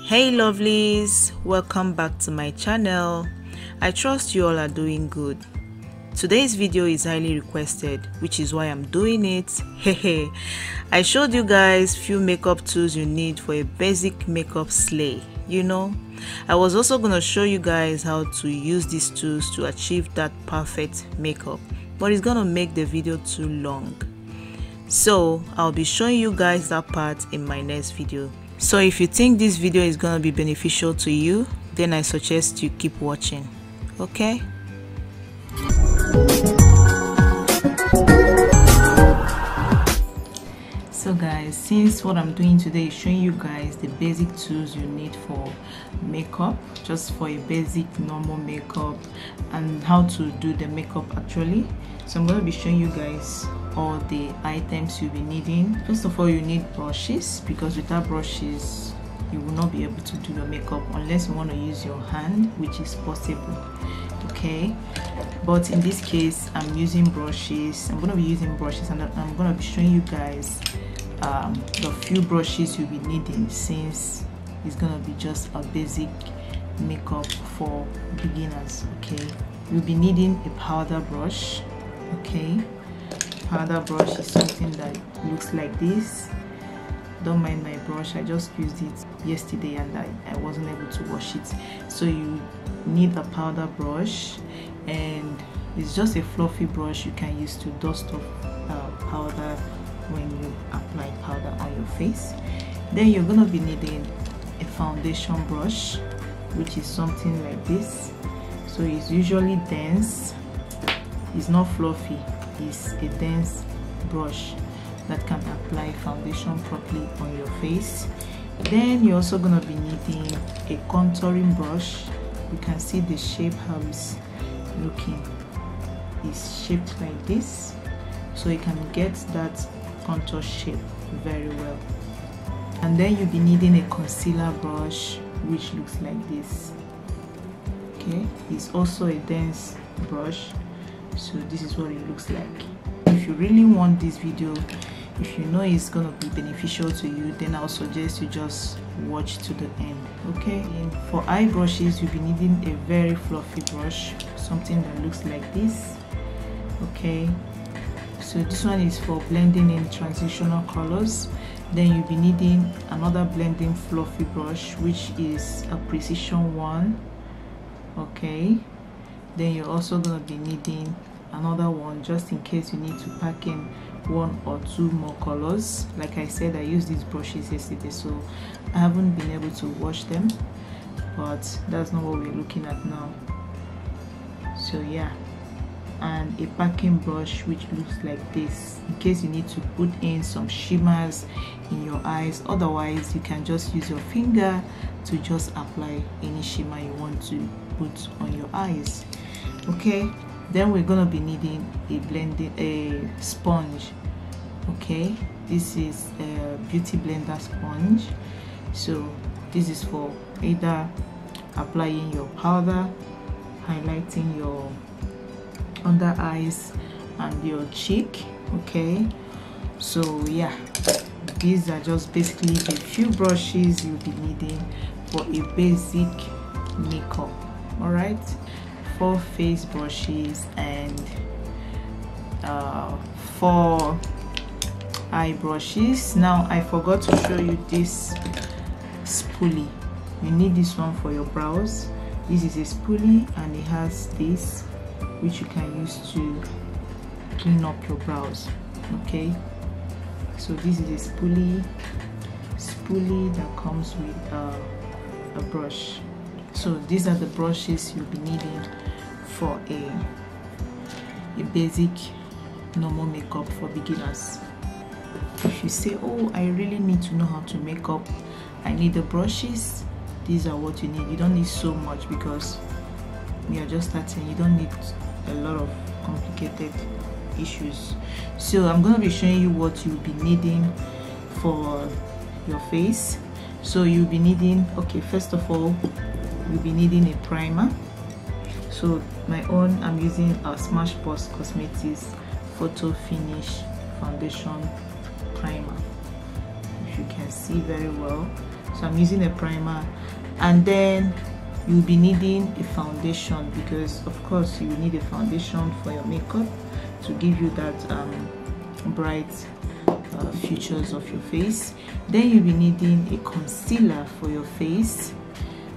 Hey lovelies, welcome back to my channel. I trust you all are doing good. Today's video is highly requested, which is why I'm doing it. Hehe. I showed you guys few makeup tools you need for a basic makeup slay. You know, I was also gonna show you guys how to use these tools to achieve that perfect makeup, but it's gonna make the video too long. So I'll be showing you guys that part in my next video. So if you think this video is gonna be beneficial to you, then I suggest you keep watching. Okay? So guys, since what I'm doing today is showing you guys the basic tools you need for makeup, just for a basic normal makeup, and how to do the makeup actually. So I'm going to be showing you guys all the items you'll be needing. First of all, you need brushes, because without brushes you will not be able to do your makeup unless you want to use your hand, which is possible. Okay, but in this case I'm using brushes. I'm going to be using brushes, and I'm going to be showing you guys the few brushes you'll be needing, since it's going to be just a basic makeup for beginners. Okay, you'll be needing a powder brush. Okay, powder brush is something that looks like this. Don't mind my brush, I just used it yesterday and I wasn't able to wash it. So you need a powder brush, and it's just a fluffy brush you can use to dust off powder when you apply powder on your face. Then you're going to be needing a foundation brush, which is something like this. So it's usually dense, it's not fluffy, it's a dense brush that can apply foundation properly on your face. Then you're also going to be needing a contouring brush. You can see the shape, how it's looking. It's shaped like this, so you can get that contour shape very well. And then you'll be needing a concealer brush, which looks like this. Okay, it's also a dense brush, so this is what it looks like. If you really want this video, if you know it's gonna be beneficial to you, then I'll suggest you just watch to the end. Okay, and for eye brushes, you'll be needing a very fluffy brush, something that looks like this. Okay, so this one is for blending in transitional colors. Then you'll be needing another blending fluffy brush, which is a precision one. Okay, then you're also gonna be needing another one just in case you need to pack in one or two more colors. Like I said, I used these brushes yesterday, so I haven't been able to wash them, but that's not what we're looking at now. So yeah, and a packing brush which looks like this, in case you need to put in some shimmers in your eyes. Otherwise you can just use your finger to just apply any shimmer you want to put on your eyes. Okay, then we're gonna be needing a sponge. Okay, this is a beauty blender sponge. So this is for either applying your powder, highlighting your under eyes and your cheek. Okay, so yeah, these are just basically the few brushes you'll be needing for a basic makeup. All right, 4 face brushes and 4 eye brushes. Now I forgot to show you this spoolie. You need this one for your brows. This is a spoolie, and it has this, which you can use to clean up your brows. Okay, so this is a spoolie that comes with a brush. So these are the brushes you'll be needing for a basic normal makeup for beginners. If you say, oh, I really need to know how to make up, I need the brushes, these are what you need. You don't need so much, because we are just starting. You don't need a lot of complicated issues. So I'm going to be showing you what you'll be needing for your face. So you'll be needing, okay, first of all, you'll be needing a primer. So my own, I'm using a Smashboxcosmetics Photo Finish Foundation Primer. If you can see very well, So I'm using a primer, and then you'll be needing a foundation, because of course you need a foundation for your makeup to give you that bright features of your face. Then you'll be needing a concealer for your face,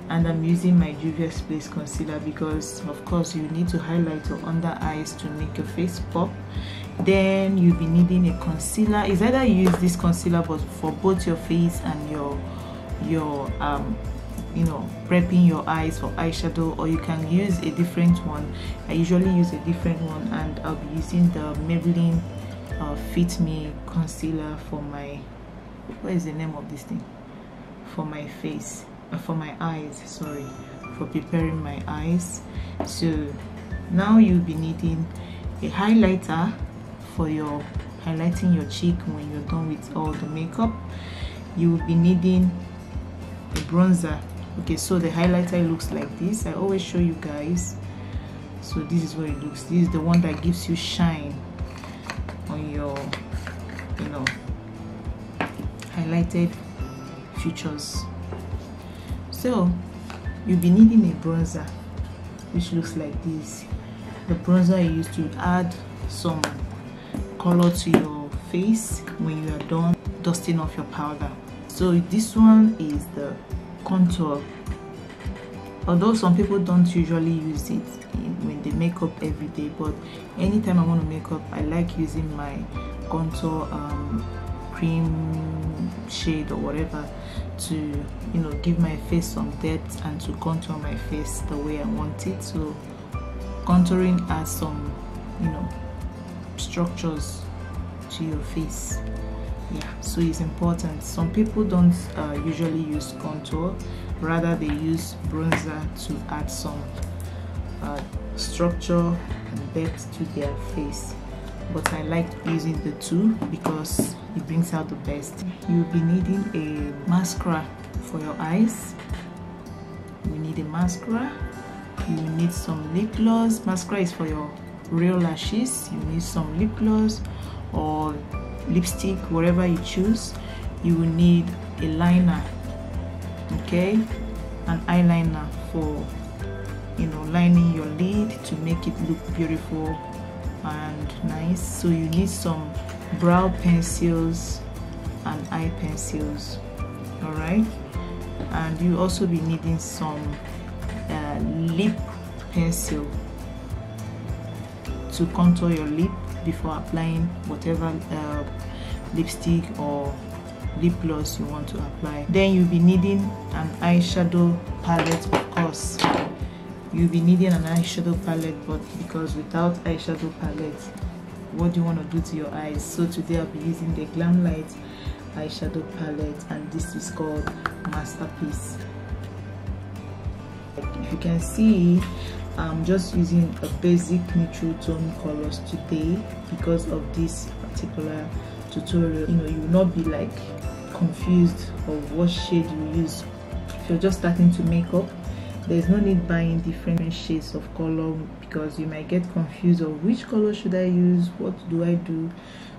and I'm using my Juvia's Place concealer because of course you need to highlight your under eyes to make your face pop. Then you'll be needing a concealer. It's either you use this concealer but for both your face and your you know, prepping your eyes for eyeshadow, or you can use a different one. I usually use a different one, and I'll be using the Maybelline Fit Me concealer for my, what is the name of this thing, for my face, for my eyes, sorry, for preparing my eyes. So now you'll be needing a highlighter for your highlighting your cheek when you're done with all the makeup. You will be needing a bronzer. Okay, so the highlighter looks like this. I always show you guys. So this is what it looks. This is the one that gives you shine on your, you know, highlighted features. So you'll be needing a bronzer, which looks like this. The bronzer I use to add some color to your face when you are done dusting off your powder. So this one is the contour. Although some people don't usually use it when they make up every day, but anytime I want to make up, I like using my contour cream shade or whatever to, you know, give my face some depth and to contour my face the way I want it. So contouring adds some, you know, structures to your face. Yeah, so it's important. Some people don't usually use contour, rather they use bronzer to add some structure and depth to their face. But I like using the two because it brings out the best. You'll be needing a mascara for your eyes. You need a mascara. You need some lip gloss. Mascara is for your real lashes. You need some lip gloss or lipstick, whatever you choose. You will need a liner, okay, an eyeliner for, you know, lining your lid to make it look beautiful and nice. So you need some brow pencils and eye pencils, all right. And you also be needing some lip pencil to contour your lip before applying whatever lipstick or lip gloss you want to apply. Then you'll be needing an eyeshadow palette. Of course you'll be needing an eyeshadow palette, but because without eyeshadow palette, what do you want to do to your eyes? So today I'll be using the Glam Light eyeshadow palette, and this is called Masterpiece. If you can see, I'm just using a basic neutral tone colors today because of this particular tutorial. You know, you will not be like confused of what shade you use. If you're just starting to make up, there's no need buying different shades of color because you might get confused of which color should I use, what do I do.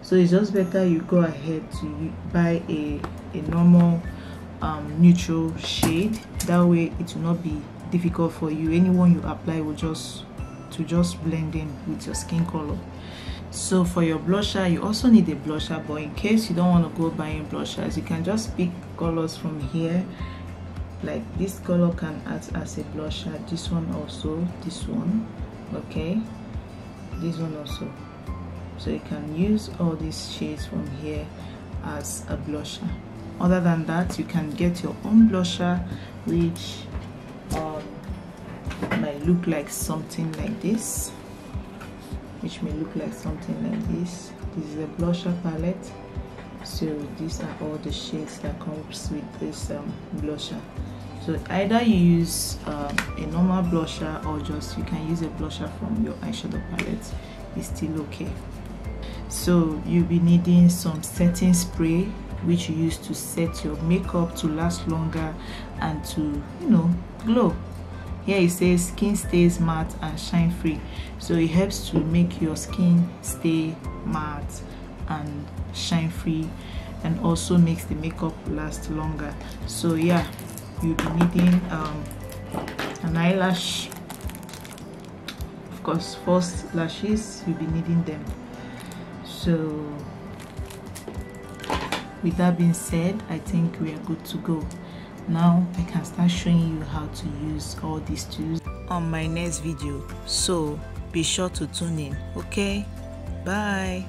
So it's just better you go ahead to buy a normal neutral shade. That way it will not be difficult for you. Anyone you apply will just blend in with your skin color. So for your blusher, you also need a blusher, but in case you don't want to go buying blushers, you can just pick colors from here. Like this color can act as a blusher, this one also, this one, okay, this one also. So you can use all these shades from here as a blusher. Other than that, you can get your own blusher, which might look like something like this. This is a blusher palette. So these are all the shades that comes with this blusher. So either you use a normal blusher, or just you can use a blusher from your eyeshadow palette. It's still okay. So you'll be needing some setting spray, which you use to set your makeup to last longer and to, you know, glow. Here it says skin stays matte and shine free, so it helps to make your skin stay matte and shine free. and also makes the makeup last longer. So yeah, you'll be needing an eyelash, of course, false lashes, you'll be needing them. So with that being said, I think we are good to go. Now I can start showing you how to use all these tools on my next video, so be sure to tune in. Okay, bye.